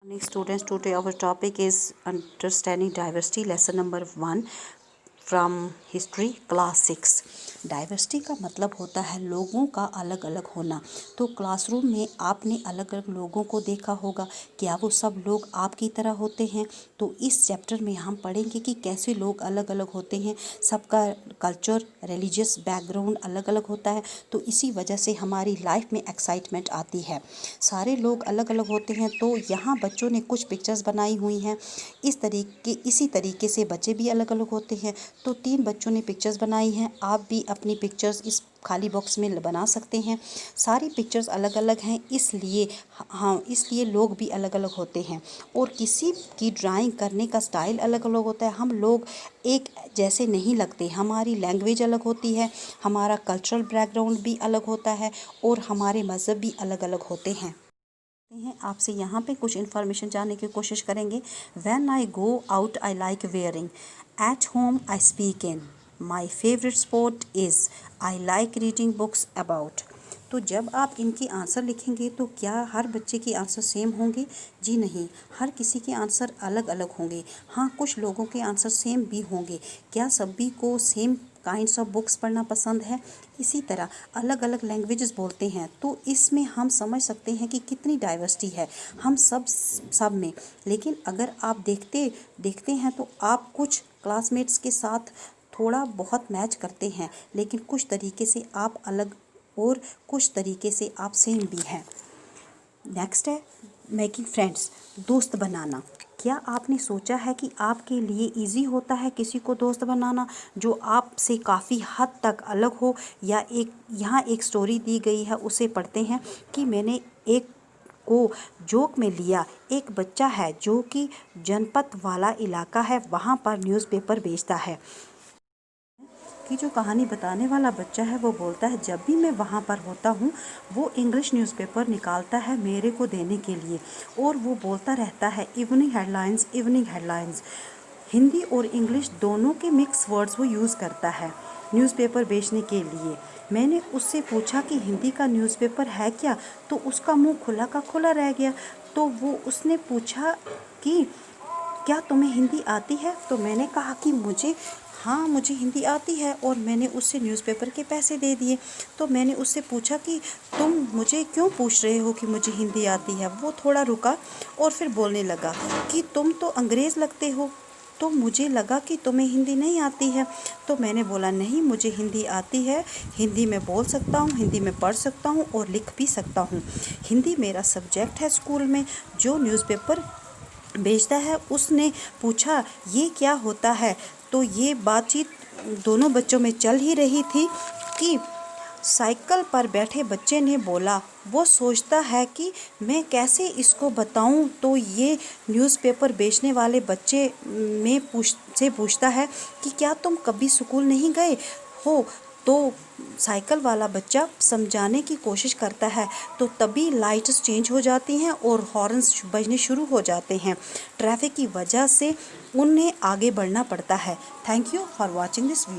Morning students, today our topic is understanding diversity, lesson number 1 from history class 6. Diversity का मतलब होता है लोगों का अलग अलग होना। तो क्लासरूम में आपने अलग अलग लोगों को देखा होगा, क्या वो सब लोग आपकी तरह होते हैं? तो इस चैप्टर में हम पढ़ेंगे कि कैसे लोग अलग अलग होते हैं। सबका कल्चर, रिलीजियस बैकग्राउंड अलग अलग होता है, तो इसी वजह से हमारी लाइफ में एक्साइटमेंट आती है। सारे लोग अलग अलग होते हैं। तो यहाँ बच्चों ने कुछ पिक्चर्स बनाई हुई हैं। इसी तरीके से बच्चे भी अलग अलग होते हैं। तो 3 बच्चों ने पिक्चर्स बनाई हैं। आप भी अपनी पिक्चर्स इस खाली बॉक्स में बना सकते हैं। सारी पिक्चर्स अलग अलग हैं, इसलिए लोग भी अलग अलग होते हैं और किसी की ड्राइंग करने का स्टाइल अलग अलग होता है। हम लोग एक जैसे नहीं लगते, हमारी लैंग्वेज अलग होती है, हमारा कल्चरल बैकग्राउंड भी अलग होता है और हमारे मज़हब भी अलग अलग होते हैं। आपसे यहाँ पे कुछ इन्फॉर्मेशन जानने की कोशिश करेंगे। When I go out I like wearing, at home I speak in, my favorite sport is, I like reading books about। तो जब आप इनकी आंसर लिखेंगे तो क्या हर बच्चे की आंसर सेम होंगे? जी नहीं, हर किसी के आंसर अलग अलग होंगे। हाँ, कुछ लोगों के आंसर सेम भी होंगे। क्या सभी को सेम काइंड्स ऑफ बुक्स पढ़ना पसंद है? इसी तरह अलग अलग लैंग्वेजेस बोलते हैं, तो इसमें हम समझ सकते हैं कि कितनी डाइवर्सिटी है हम सब में। लेकिन अगर आप देखते हैं तो आप कुछ क्लासमेट्स के साथ थोड़ा बहुत मैच करते हैं, लेकिन कुछ तरीके से आप अलग और कुछ तरीके से आप सेम भी हैं। नेक्स्ट है मेकिंग फ्रेंड्स, दोस्त बनाना। क्या आपने सोचा है कि आपके लिए इजी होता है किसी को दोस्त बनाना जो आपसे काफ़ी हद तक अलग हो? या यहाँ एक स्टोरी दी गई है, उसे पढ़ते हैं कि मैंने एक को जोक में लिया। एक बच्चा है जो कि जनपद वाला इलाका है, वहाँ पर न्यूज़पेपर बेचता है। कि जो कहानी बताने वाला बच्चा है वो बोलता है, जब भी मैं वहाँ पर होता हूँ वो इंग्लिश न्यूज़पेपर निकालता है मेरे को देने के लिए, और वो बोलता रहता है evening headlines, evening headlines. Hindi और इंग्लिश दोनों के मिक्स वर्ड्स वो यूज़ करता है न्यूज़पेपर बेचने के लिए। मैंने उससे पूछा कि हिंदी का न्यूज़पेपर है क्या, तो उसका मुंह खुला का खुला रह गया। तो उसने पूछा कि क्या तुम्हें हिंदी आती है? तो मैंने कहा कि मुझे हिंदी आती है, और मैंने उससे न्यूज़पेपर के पैसे दे दिए। तो मैंने उससे पूछा कि तुम मुझे क्यों पूछ रहे हो कि मुझे हिंदी आती है? वो थोड़ा रुका और फिर बोलने लगा कि तुम तो अंग्रेज़ लगते हो, तो मुझे लगा कि तुम्हें हिंदी नहीं आती है। तो मैंने बोला नहीं, मुझे हिंदी आती है, हिंदी में बोल सकता हूँ, हिंदी में पढ़ सकता हूँ और लिख भी सकता हूँ। हिंदी मेरा सब्जेक्ट है स्कूल में। जो न्यूज़पेपर बेचता है उसने पूछा ये क्या होता है? तो ये बातचीत दोनों बच्चों में चल ही रही थी कि साइकिल पर बैठे बच्चे ने बोला, वो सोचता है कि मैं कैसे इसको बताऊं। तो ये न्यूज़पेपर बेचने वाले बच्चे से पूछता है कि क्या तुम कभी स्कूल नहीं गए हो? तो साइकिल वाला बच्चा समझाने की कोशिश करता है, तो तभी लाइट्स चेंज हो जाती हैं और हॉर्न्स बजने शुरू हो जाते हैं। ट्रैफिक की वजह से उन्हें आगे बढ़ना पड़ता है। Thank you for watching this video.